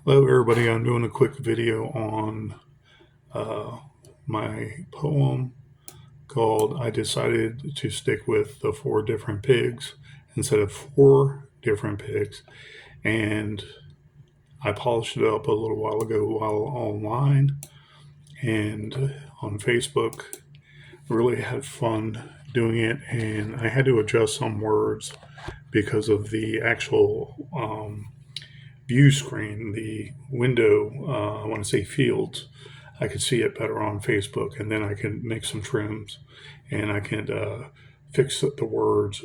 Hello, everybody. I'm doing a quick video on uh, my poem called I Decided to Stick with the Four Different Pigs instead of Four Different Pigs. And I polished it up a little while ago while online and on Facebook. Really had fun doing it, and I had to adjust some words because of the actual view screen, the window, I want to say fields. I could see it better on Facebook, and then I can make some trims and I can fix the words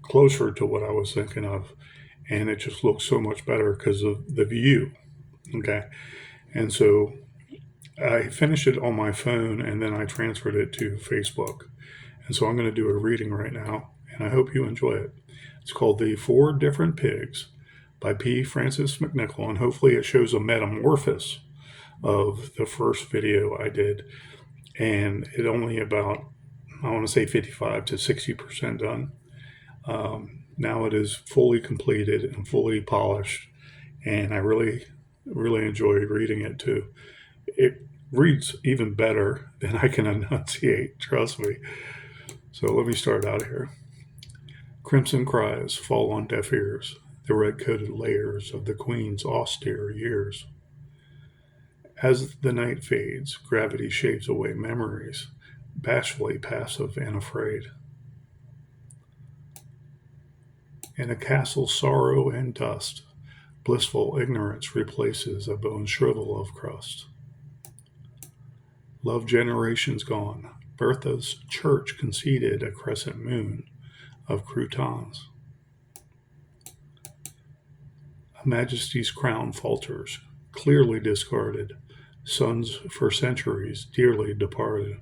closer to what I was thinking of. And it just looks so much better because of the view. Okay. And so I finished it on my phone and then I transferred it to Facebook. And so I'm going to do a reading right now, and I hope you enjoy it. It's called The Four Different Pigs by P. Francis McNichol, and hopefully it shows a metamorphosis of the first video I did. And it only about, I want to say 55 to 60% done. Now it is fully completed and fully polished, and I really enjoy reading it too. It reads even better than I can enunciate, trust me. So let me start out here. Crimson cries fall on deaf ears, the red-coated layers of the Queen's austere years. As the night fades, gravity shaves away memories, bashfully passive and afraid. In a castle sorrow and dust, blissful ignorance replaces a bone shrivel of crust. Love generations gone, Bertha's church conceded a crescent moon of croutons. A majesty's crown falters, clearly discarded, sons for centuries dearly departed.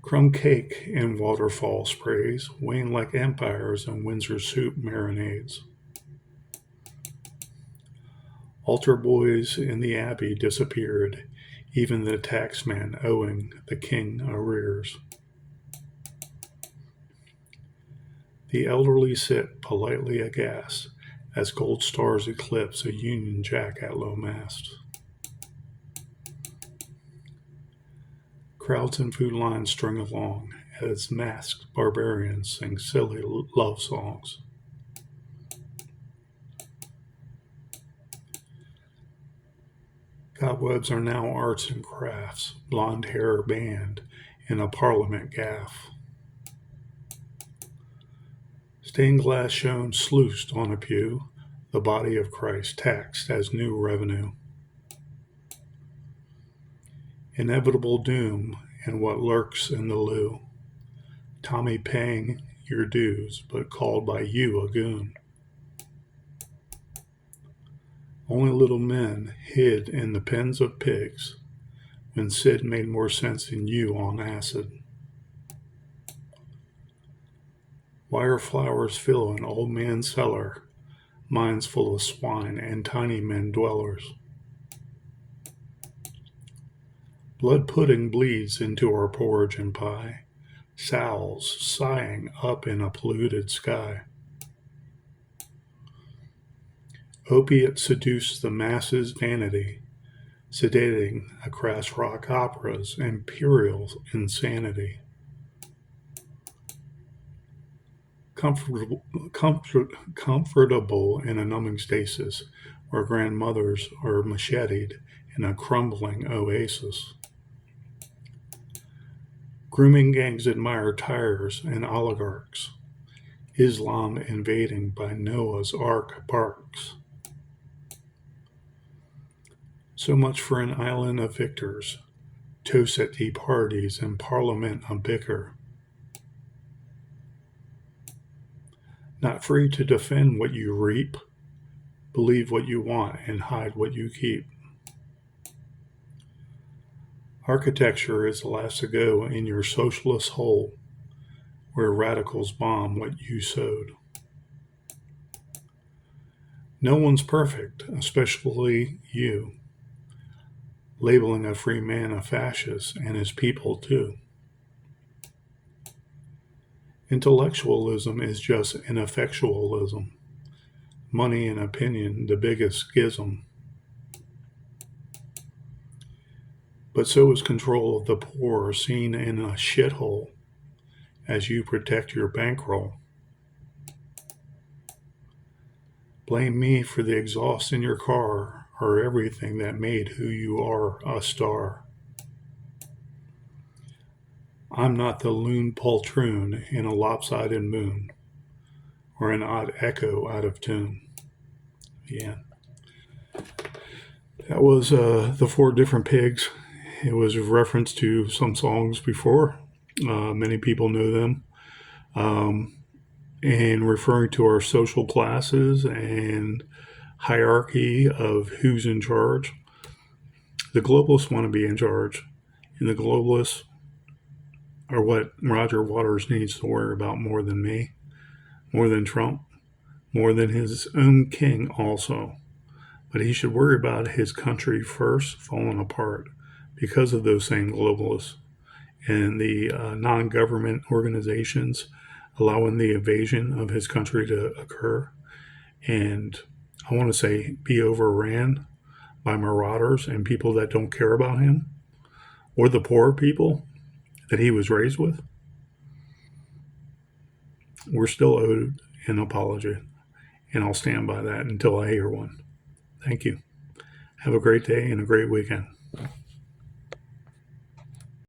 Crumb cake and waterfall sprays wane like empires in Windsor soup marinades. Altar boys in the abbey disappeared, even the taxman owing the king arrears. The elderly sit politely aghast as gold stars eclipse a Union Jack at low mast. Crowds and food lines string along as masked barbarians sing silly love songs. Cobwebs are now arts and crafts, blonde hair banned in a parliament gaffe. Stained glass shown sluiced on a pew, the body of Christ taxed as new revenue. Inevitable doom and what lurks in the loo. Tommy paying your dues, but called by you a goon. Only little men hid in the pens of pigs when Sid made more sense than you on acid. Wire flowers fill an old man's cellar, mines full of swine and tiny men dwellers. Blood pudding bleeds into our porridge and pie, sows sighing up in a polluted sky. Opiates seduce the masses' vanity, sedating a crass rock opera's imperial insanity. Comfortable in a numbing stasis, where grandmothers are macheted in a crumbling oasis. Grooming gangs admire tires and oligarchs, Islam invading by Noah's Ark barks. So much for an island of victors, toast at tea parties and parliament a bicker. Not free to defend what you reap, believe what you want and hide what you keep. Architecture is the last to go in your socialist hole, where radicals bomb what you sowed. No one's perfect, especially you, labeling a free man a fascist and his people too. Intellectualism is just ineffectualism, money and opinion the biggest schism. But so is control of the poor seen in a shithole as you protect your bankroll. Blame me for the exhaust in your car or everything that made who you are a star. I'm not the loon poltroon in a lopsided moon or an odd echo out of tune. Yeah. That was the Four Different Pigs. It was a reference to some songs before. Many people know them. And referring to our social classes and hierarchy of who's in charge. The globalists want to be in charge, and the globalists are what Roger Waters needs to worry about more than me, more than Trump, more than his own king also. But he should worry about his country first falling apart because of those same globalists and the non-government organizations allowing the invasion of his country to occur. And I want to say be overran by marauders and people that don't care about him or the poor people that he was raised with. We're still owed an apology, and I'll stand by that until I hear one. Thank you. Have a great day and a great weekend.